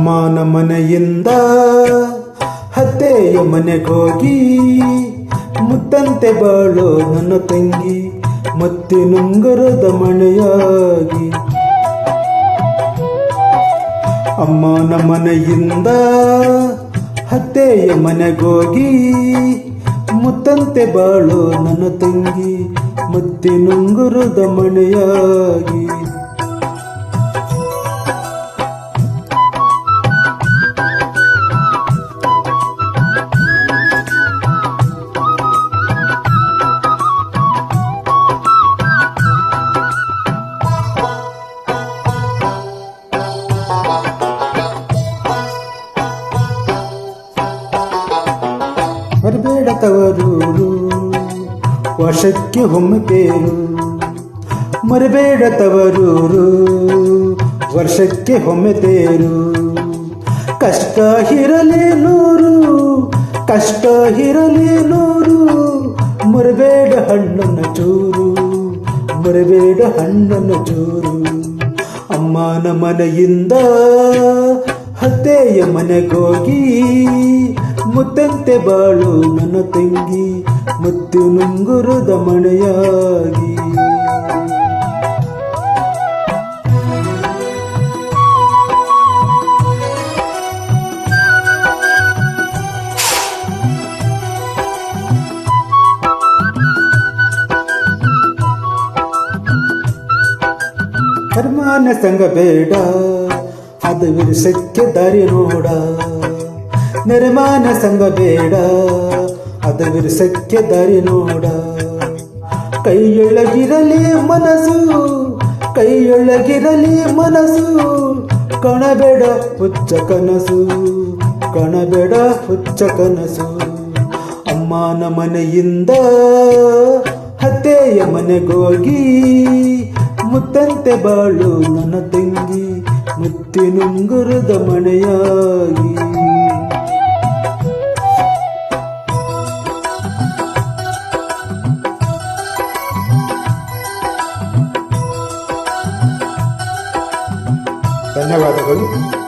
ಅಮ್ಮನ ಮನೆಯಿಂದ ಅತ್ತೆಯ ಮನೆಗೋಗಿ ಮುತ್ತಂತೆ ಬಾಳೋ ನನ್ನ ತಂಗಿ ಮುತ್ತಿನುಂಗುರದ ಮಣೆಯಾಗಿ. ಅಮ್ಮನ ಮನೆಯಿಂದ ಅತ್ತೆಯ ಮನೆಗೋಗಿ ಮುತ್ತಂತೆ ಬಾಳೋ ನನ್ನ ತಂಗಿ ಮುತ್ತಿನುಂಗುರದ ಮಣೆಯಾಗಿ. ಮರಬೇಡ ತವರೂರು ವರ್ಷಕ್ಕೆ ಒಮ್ಮೆ ತೇರು. ಮರಬೇಡ ತವರೂರು ವರ್ಷಕ್ಕೆ ಒಮ್ಮೆ ತೇರು. ಕಷ್ಟ ಇರಲಿ ನೂರು, ಕಷ್ಟ ಇರಲಿ ನೂರು, ಮರಬೇಡ ಹಣ್ಣನ ಚೂರು, ಮರಬೇಡ ಹಣ್ಣನ ಚೂರು. ಅಮ್ಮನ ಮನೆಯಿಂದ ಅತ್ತೆಯ ಮನೆಗೋಗಿ ಮುತ್ತಂತೆ ಬಾಳು ನನ್ನ ತಂಗಿ ಮುತ್ತಿನುಂಗುರದ ಮಣೆಯಾಗಿ. ಕರ್ಮಾನ ಸಂಗ ಬೇಡ, ಅದು ವಿರಸಕ್ಕೆ ದಾರಿ ನೋಡ. ನಿರ್ಮಾಣ ಸಂಗ ಬೇಡ, ಅದು ವಿರಸಕ್ಕೆ ದಾರಿ ನೋಡ. ಕೈಯೊಳಗಿರಲಿ ಮನಸ್ಸು, ಕೈಯೊಳಗಿರಲಿ ಮನಸ್ಸು, ಕಾಣಬೇಡ ಹುಚ್ಚ ಕನಸು, ಕಾಣಬೇಡ ಹುಚ್ಚ ಕನಸು. ಅಮ್ಮನ ಮನೆಯಿಂದ ಅತ್ತೆಯ ಮನೆಗೋಗಿ ಮುತ್ತಂತೆ ಬಾಳು ನನ್ನ ತಂಗಿ ಮುತ್ತಿನುಂಗುರದ ಮಣೆಯಾಗಿ. ಧನ್ಯವಾದಗಳು.